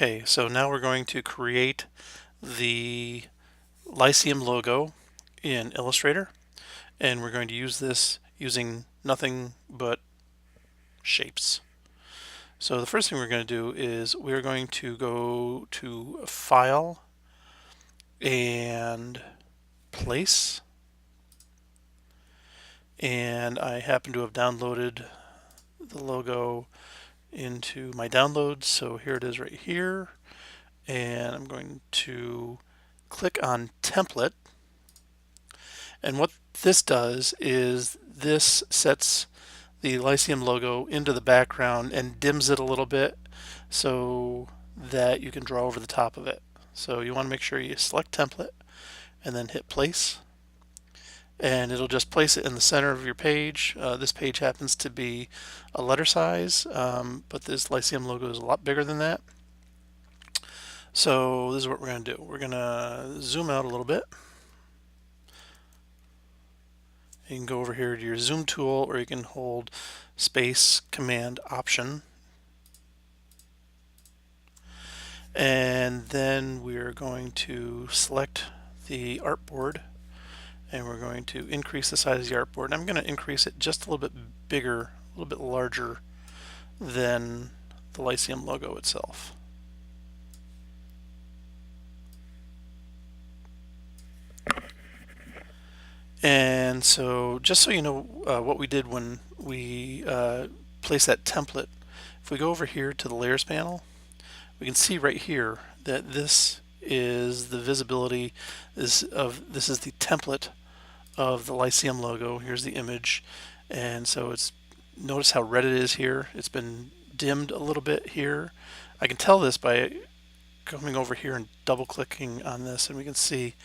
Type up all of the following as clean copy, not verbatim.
Okay, so now we're going to create the Lyceum logo in Illustrator, and we're going to use this using nothing but shapes. So the first thing we're going to do is we're going to go to File and Place, and I happen to have downloaded the logo into my downloads, so here it is right here, and I'm going to click on Template. And what this does is this sets the Lyceum logo into the background and dims it a little bit so that you can draw over the top of it. So you want to make sure you select template and then hit place, and it'll just place it in the center of your page. This page happens to be a letter size, but this Lyceum logo is a lot bigger than that. So this is what we're going to do. We're going to zoom out a little bit. You can go over here to your zoom tool, or you can hold space, command, option. And then we're going to select the artboard, and we're going to increase the size of the artboard. And I'm going to increase it just a little bit bigger, a little bit larger than the Lyceum logo itself. And so just so you know what we did when we placed that template, if we go over here to the layers panel, we can see right here that this is the visibility this is the template of the Lyceum logo. Here's the image, and so it's, notice how red it is here. It's been dimmed a little bit here. I can tell this by coming over here and double clicking on this, and we can see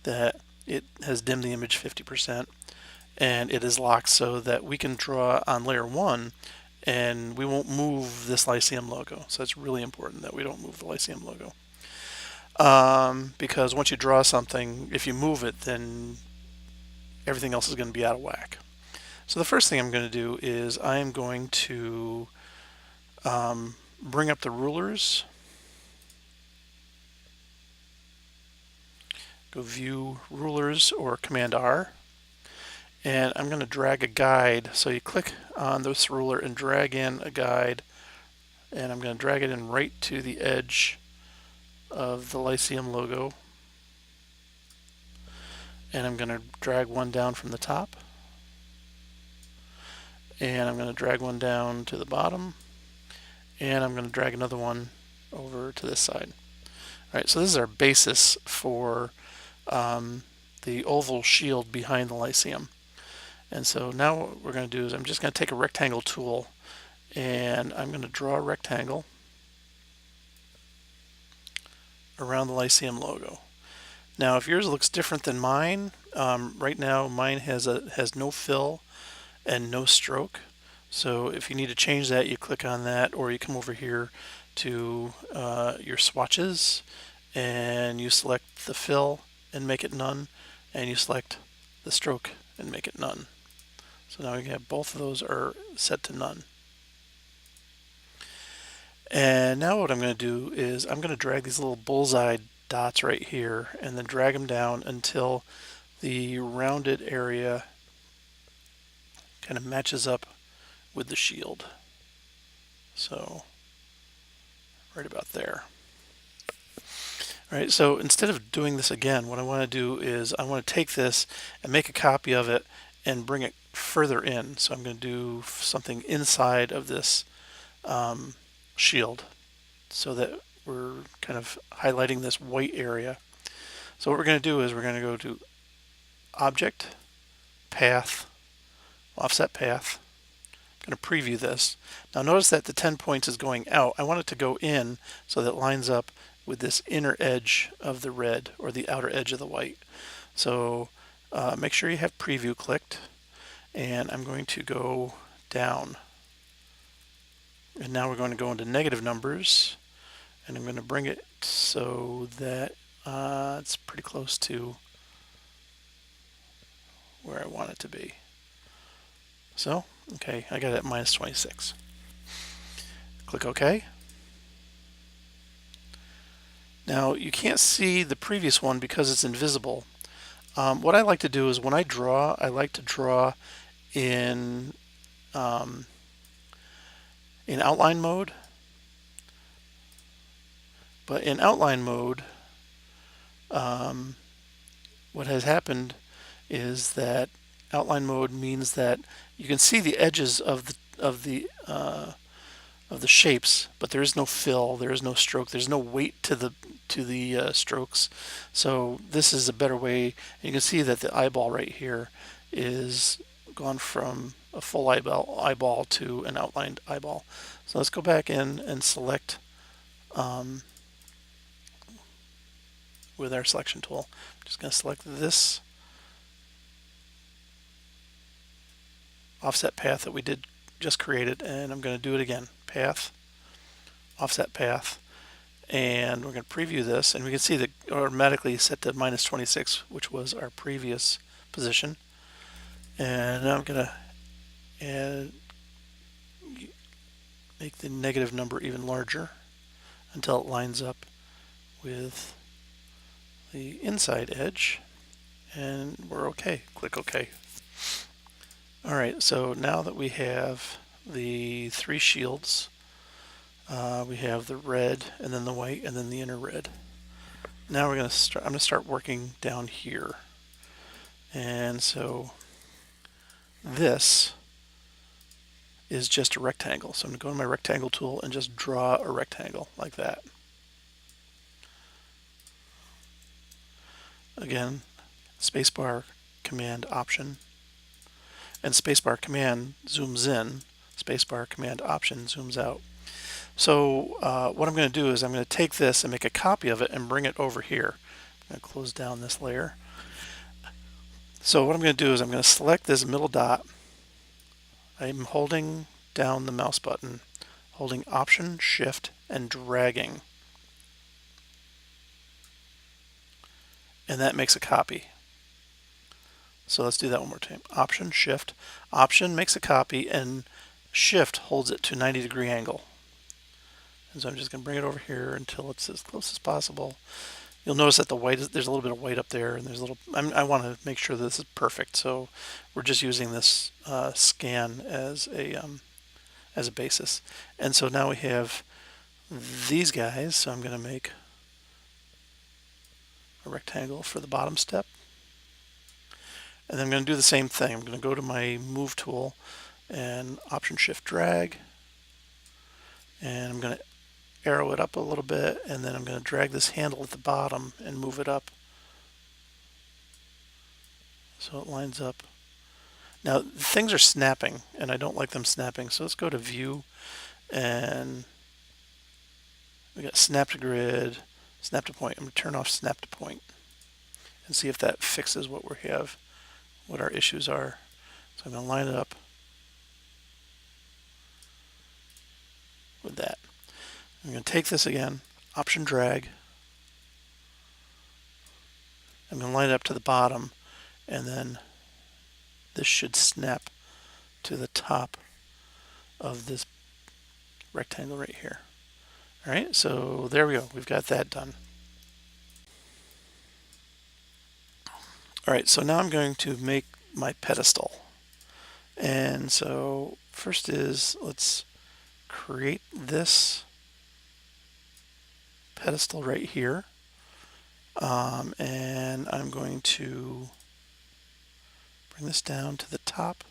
that it has dimmed the image 50%, and it is locked so that we can draw on layer 1 and we won't move this Lyceum logo. So it's really important that we don't move the Lyceum logo, because once you draw something, if you move it, then everything else is going to be out of whack. So the first thing I'm going to do is I'm going to bring up the rulers, go view rulers or command R, and I'm going to drag a guide. So you click on this ruler and drag in a guide, and I'm going to drag it in right to the edge of the Lyceum logo, and I'm going to drag one down from the top, and I'm going to drag one down to the bottom, and I'm going to drag another one over to this side. All right, so this is our basis for the oval shield behind the Lyceum. And so now what we're going to do is I'm just going to take a rectangle tool, and I'm going to draw a rectangle around the Lyceum logo. Now if yours looks different than mine, right now mine has no fill and no stroke. So if you need to change that, you click on that, or you come over here to your swatches and you select the fill and make it none, and you select the stroke and make it none. So now we have both of those are set to none. And now what I'm going to do is I'm going to drag these little bullseye dots right here and then drag them down until the rounded area kind of matches up with the shield. So right about there. All right, so instead of doing this again, what I want to do is I want to take this and make a copy of it and bring it further in. So I'm going to do something inside of this shield so that we're kind of highlighting this white area. So what we're going to do is we're going to go to Object, Path, Offset Path. I'm going to preview this. Now notice that the 10 points is going out. I want it to go in so that it lines up with this inner edge of the red, or the outer edge of the white. So make sure you have preview clicked, and I'm going to go down. And now we're going to go into negative numbers, and I'm going to bring it so that it's pretty close to where I want it to be. So, okay, I got it at minus 26. Click OK. Now you can't see the previous one because it's invisible. What I like to do is when I draw, I like to draw in outline mode. But in outline mode, what has happened is that outline mode means that you can see the edges of the shapes, but there is no fill, there is no stroke, there's no weight to the strokes. So this is a better way. You can see that the eyeball right here is gone from a full eyeball to an outlined eyeball. So let's go back in and select with our selection tool. I'm just going to select this offset path that we did just created, and I'm going to do it again. Path, offset path, and we're going to preview this, and we can see that automatically set to -26, which was our previous position. And now I'm going to make the negative number even larger until it lines up with the inside edge, and we're okay. Click OK. Alright, so now that we have the three shields, we have the red and then the white and then the inner red. Now I'm going to start working down here. And so this is just a rectangle. So I'm going to go to my rectangle tool and just draw a rectangle like that. Again, spacebar command option, and spacebar command zooms in, spacebar command option zooms out. So what I'm going to do is I'm going to take this and make a copy of it and bring it over here. I'm going to close down this layer. So what I'm going to do is I'm going to select this middle dot. I'm holding down the mouse button, holding Option, Shift, and dragging. And that makes a copy. So let's do that one more time. Option, Shift. Option makes a copy, and Shift holds it to 90-degree angle. And so I'm just going to bring it over here until it's as close as possible. You'll notice that the white there's a little bit of white up there, and there's a little. I want to make sure that this is perfect, so we're just using this scan as a basis. And so now we have these guys. So I'm going to make a rectangle for the bottom step, and then I'm going to do the same thing. I'm going to go to my Move tool and Option Shift Drag, and I'm going to arrow it up a little bit, and then I'm going to drag this handle at the bottom and move it up so it lines up. Now things are snapping, and I don't like them snapping, so let's go to View, and we got Snap to Grid, Snap to Point. I'm going to turn off Snap to Point and see if that fixes what we have, what our issues are. So I'm going to line it up with that. I'm going to take this again, Option Drag. I'm going to line it up to the bottom, and then this should snap to the top of this rectangle right here. All right, so there we go. We've got that done. All right, so now I'm going to make my pedestal. And so first is, let's create this pedestal right here. And I'm going to bring this down to the top,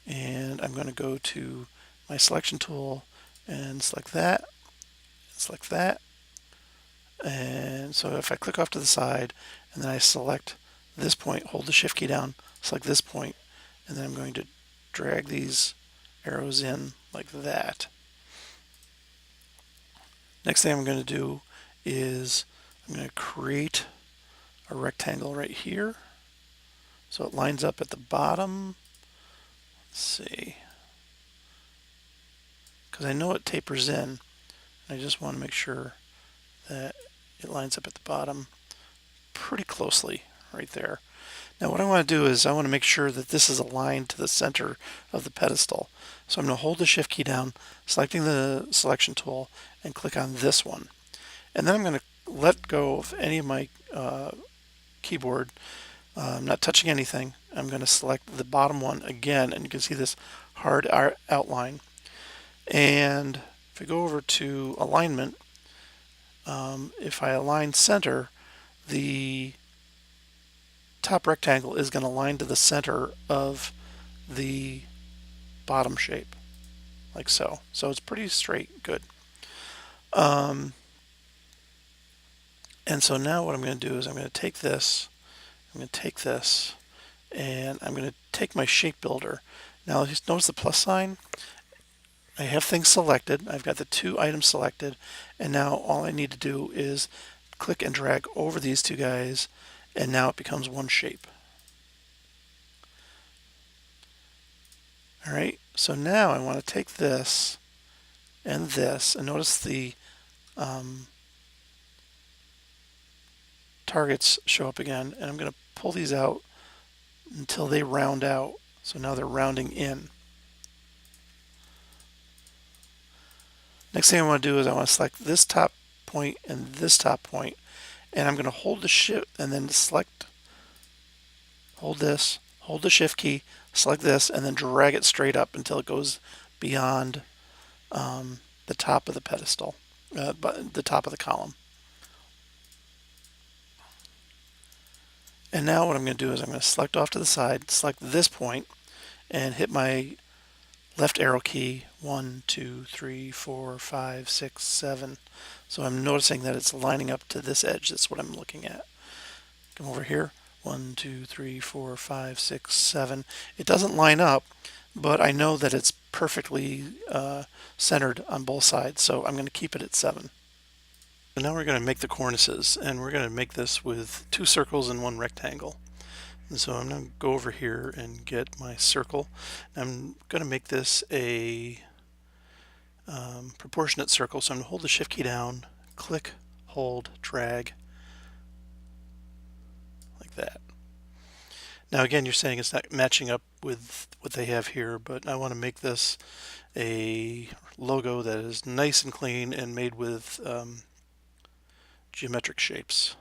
and I'm going to go to my selection tool and select that, and so if I click off to the side and then I select this point, hold the Shift key down, select this point, and then I'm going to drag these arrows in like that. Next thing I'm going to do is I'm going to create a rectangle right here so it lines up at the bottom. Let's see, because I know it tapers in. I just want to make sure that it lines up at the bottom pretty closely right there. Now what I want to do is I want to make sure that this is aligned to the center of the pedestal. So I'm going to hold the Shift key down, selecting the selection tool, and click on this one. And then I'm going to let go of any of my keyboard. I'm not touching anything. I'm going to select the bottom one again, and you can see this hard outline. And if I go over to alignment, if I align center, the top rectangle is going to line to the center of the bottom shape, like so. So it's pretty straight, good. And so now what I'm going to do is I'm going to take this, and I'm going to take my shape builder. Now just notice the plus sign. I have things selected. I've got the 2 items selected, and now all I need to do is click and drag over these 2 guys, and now it becomes one shape. All right, so now I want to take this, and notice the targets show up again, and I'm going to pull these out until they round out. So now they're rounding in. Next thing I want to do is I want to select this top point and this top point, and I'm going to hold the shift and then select, hold this, hold the shift key, select this, and then drag it straight up until it goes beyond the top of the pedestal, the top of the column. And now what I'm going to do is I'm going to select off to the side, select this point, and hit my left arrow key 1, 2, 3, 4, 5, 6, 7. So I'm noticing that it's lining up to this edge. That's what I'm looking at. Come over here. 1, 2, 3, 4, 5, 6, 7. It doesn't line up, but I know that it's perfectly centered on both sides, so I'm going to keep it at 7. So now we're going to make the cornices, and we're going to make this with 2 circles and 1 rectangle. And so I'm going to go over here and get my circle. I'm going to make this a proportionate circle, so I'm going to hold the shift key down, click, hold, drag, like that. Now again, you're saying it's not matching up with what they have here, but I want to make this a logo that is nice and clean and made with geometric shapes.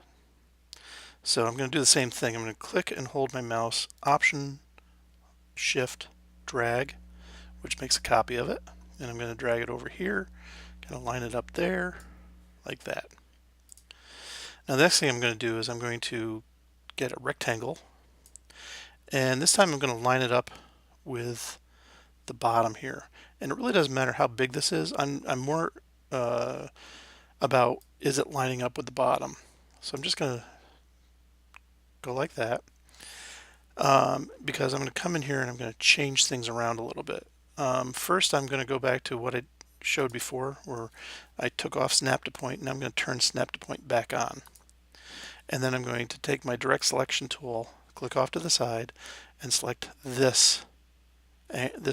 So I'm going to do the same thing. I'm going to click and hold my mouse, Option, Shift, Drag, which makes a copy of it. And I'm going to drag it over here, kind of line it up there, like that. Now the next thing I'm going to do is I'm going to get a rectangle, and this time I'm going to line it up with the bottom here. And it really doesn't matter how big this is. I'm more about, is it lining up with the bottom? So I'm just going to go like that, because I'm going to come in here and I'm going to change things around a little bit. First, I'm going to go back to what I showed before, where I took off snap to point, and I'm going to turn snap to point back on. And then I'm going to take my direct selection tool, click off to the side, and select this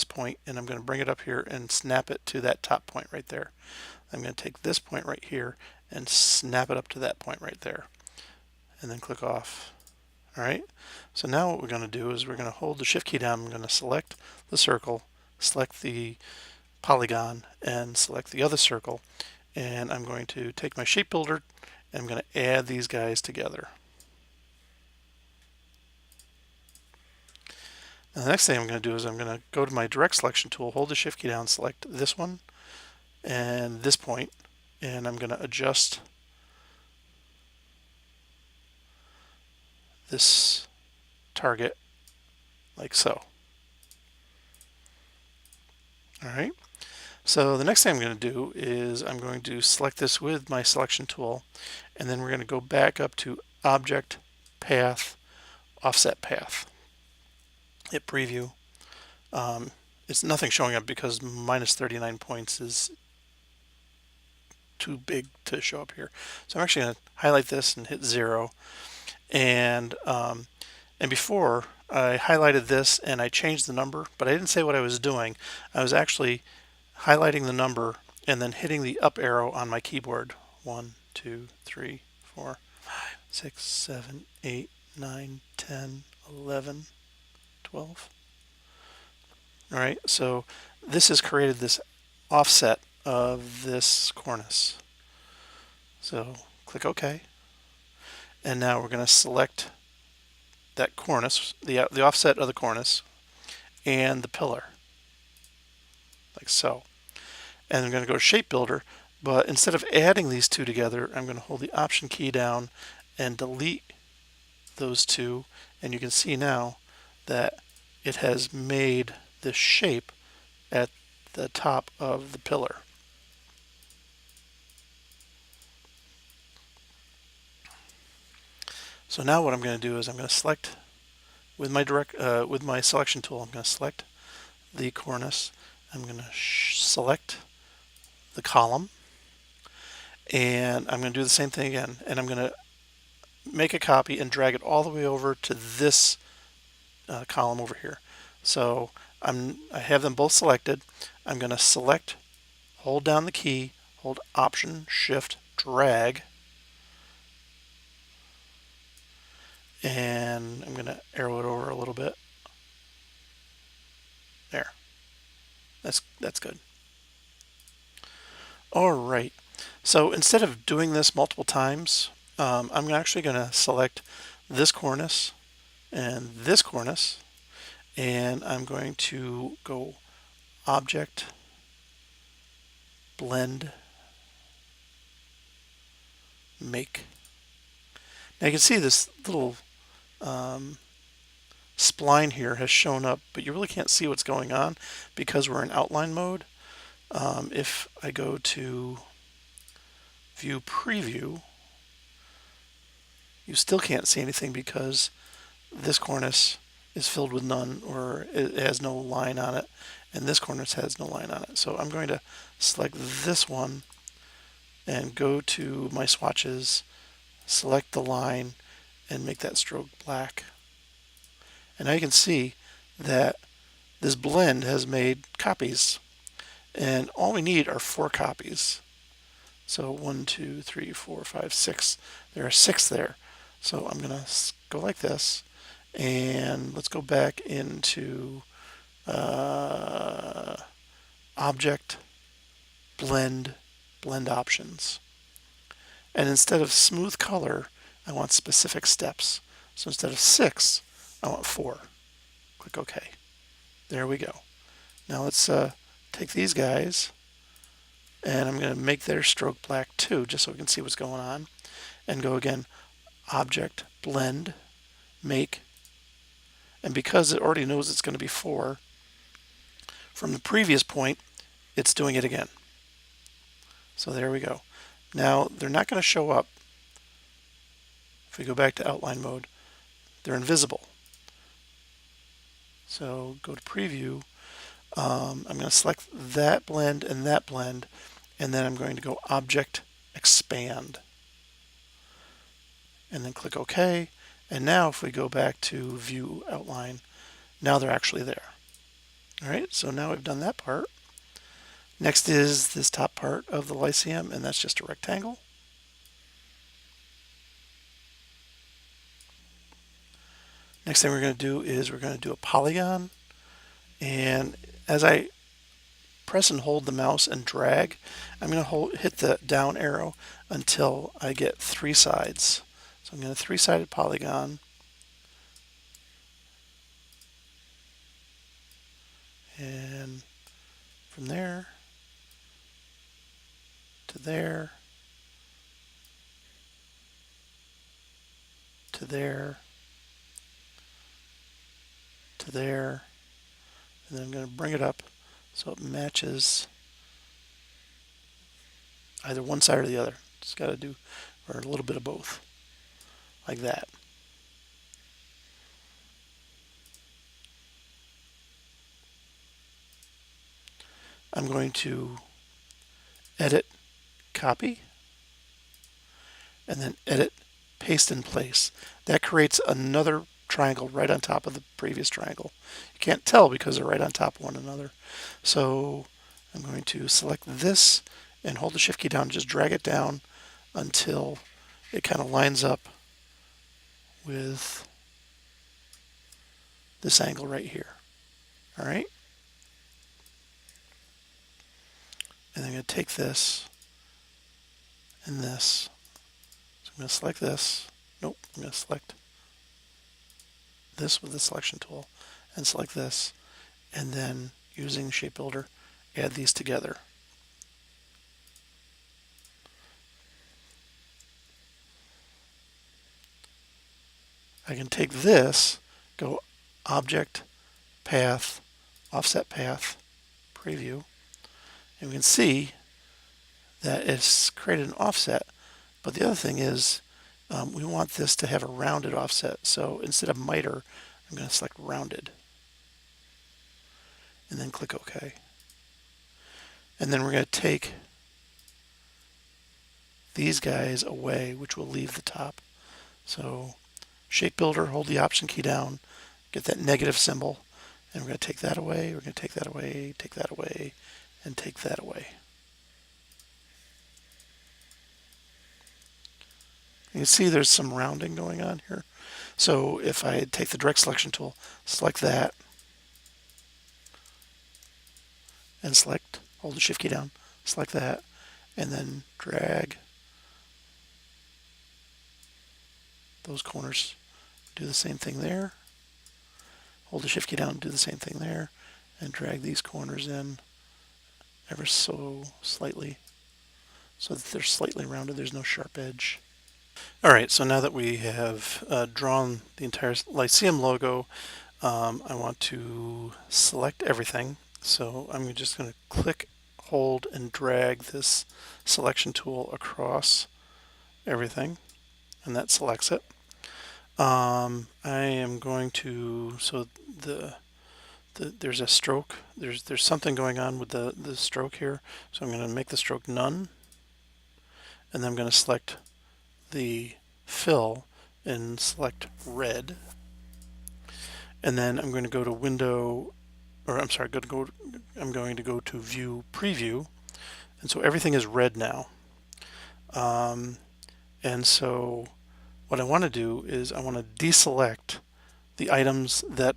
point, and I'm going to bring it up here and snap it to that top point right there. I'm going to take this point right here and snap it up to that point right there, and then click off. All right, so now what we're going to do is we're going to hold the shift key down. I'm going to select the circle, select the polygon, and select the other circle, and I'm going to take my shape builder and I'm going to add these guys together. Now the next thing I'm going to do is I'm going to go to my direct selection tool, hold the shift key down, select this one and this point, and I'm going to adjust this target like so. All right, so the next thing I'm going to do is I'm going to select this with my selection tool, and then we're going to go back up to Object, Path, Offset Path. Hit Preview. It's nothing showing up because minus 39 points is too big to show up here. So I'm actually going to highlight this and hit 0. And before I highlighted this and I changed the number, but I didn't say what I was doing. I was actually highlighting the number and then hitting the up arrow on my keyboard. 1, 2, 3, 4, 5, 6, 7, 8, 9, 10, 11, 12. All right, so this has created this offset of this cornice. So click OK. And now we're going to select that cornice, the offset of the cornice, and the pillar, like so. And I'm going to go to Shape Builder, but instead of adding these two together, I'm going to hold the Option key down and delete those two, and you can see now that it has made this shape at the top of the pillar. So now what I'm going to do is I'm going to select with my selection tool. I'm going to select the cornice. I'm going to select the column, and I'm going to do the same thing again. And I'm going to make a copy and drag it all the way over to this column over here. So I have them both selected. I'm going to select, hold down the key, hold Option, Shift, drag, and I'm going to arrow it over a little bit. There. That's good. All right. So instead of doing this multiple times, I'm actually going to select this cornice and this cornice, and I'm going to go Object, Blend, Make. Now you can see this little spline here has shown up, but you really can't see what's going on because we're in outline mode. If I go to View Preview, you still can't see anything because this cornice is filled with none, or it has no line on it, and this cornice has no line on it. So I'm going to select this one and go to my swatches, select the line, and make that stroke black. And now you can see that this blend has made copies, and all we need are 4 copies. So 1, 2, 3, 4, 5, 6. There are 6 there. So I'm going to go like this, and let's go back into Object, Blend, Blend Options. And instead of smooth color, I want specific steps. So instead of 6, I want 4. Click OK. There we go. Now let's take these guys, and I'm going to make their stroke black too, just so we can see what's going on. And go again, Object, Blend, Make. And because it already knows it's going to be 4, from the previous point, it's doing it again. So there we go. Now, they're not going to show up. If we go back to outline mode, they're invisible. So go to Preview. I'm going to select that blend, and then I'm going to go Object, Expand. And then click OK. And now if we go back to View Outline, now they're actually there. All right, so now we've done that part. Next is this top part of the Lyceum, and that's just a rectangle. Next thing we're going to do is we're going to do a polygon. And as I press and hold the mouse and drag, I'm going to hit the down arrow until I get 3 sides. So I'm going to 3-sided polygon. And from there to there to there to there, and then I'm going to bring it up so it matches either one side or the other. Just got to do, or a little bit of both, like that. I'm going to edit, copy, and then edit, paste in place. That creates another triangle right on top of the previous triangle. You can't tell because they're right on top of one another. So I'm going to select this and hold the Shift key down and just drag it down until it kind of lines up with this angle right here. All right? And I'm going to take this and this going to select this. Nope, I'm going to select this with the selection tool and select this, and then using Shape Builder, add these together. I can take this, go Object, Path, Offset Path, Preview, and we can see that it's created an offset. But the other thing is we want this to have a rounded offset. So instead of miter, I'm going to select rounded and then click OK. And then we're going to take these guys away, which will leave the top. So Shape Builder, hold the Option key down, get that negative symbol, and we're going to take that away, we're going to take that away, take that away, and take that away. You can see there's some rounding going on here. So if I take the direct selection tool, select that, and select, hold the Shift key down, select that, and then drag those corners. Do the same thing there. Hold the Shift key down, do the same thing there, and drag these corners in ever so slightly so that they're slightly rounded. There's no sharp edge. All right, so now that we have drawn the entire Lyceum logo, I want to select everything. So I'm just going to click, hold, and drag this selection tool across everything, and that selects it. I am going to, so there's a stroke, there's something going on with the stroke here, so I'm going to make the stroke none, and then I'm going to select the fill and select red, and then I'm going to go to window, or I'm sorry, I'm going to go to view preview, and so everything is red now. And so what I want to do is I want to deselect the items that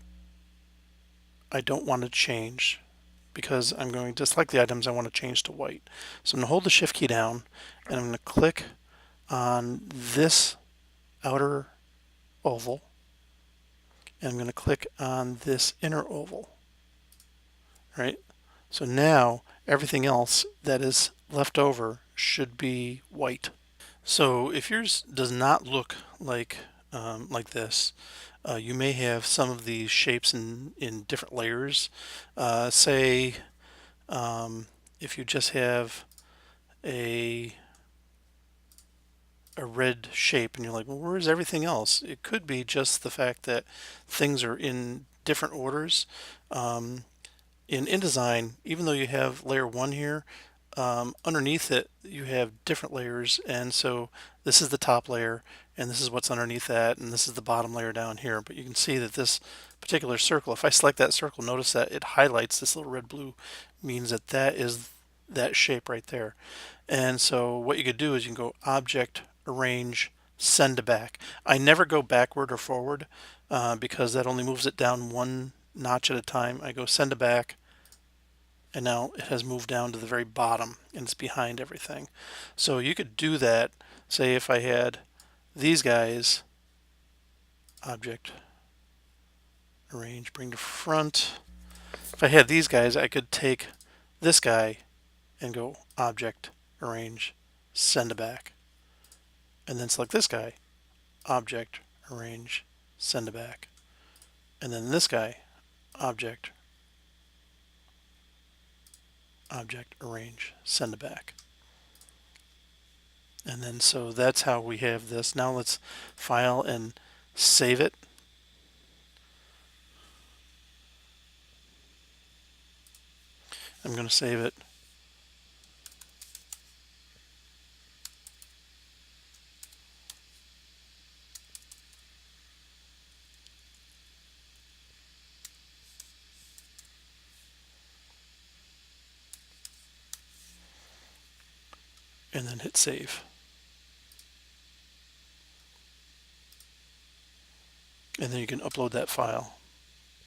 I don't want to change, because I'm going to select the items I want to change to white. So I'm going to hold the Shift key down, and I'm going to click on this outer oval, and I'm going to click on this inner oval. Right? So now everything else that is left over should be white. So if yours does not look like this, you may have some of these shapes in different layers. Say if you just have a red shape and you're like, well, where's everything else? It could be just the fact that things are in different orders. In InDesign, even though you have layer 1 here, underneath it you have different layers, and so this is the top layer and this is what's underneath that, and this is the bottom layer down here. But you can see that this particular circle, if I select that circle, notice that it highlights this little red blue, means that that is that shape right there. And so what you could do is you can go Object, Arrange, Send to Back. I never go backward or forward because that only moves it down one notch at a time. I go Send to Back, and now it has moved down to the very bottom and it's behind everything. So you could do that. Say if I had these guys, Object, Arrange, Bring to Front. If I had these guys, I could take this guy and go Object, Arrange, Send to Back, and then select this guy, Object, Arrange, Send to Back, and then this guy, Object, Arrange, Send to Back. And then so that's how we have this. Now let's file and save it. I'm going to save it. And then hit save. And then you can upload that file.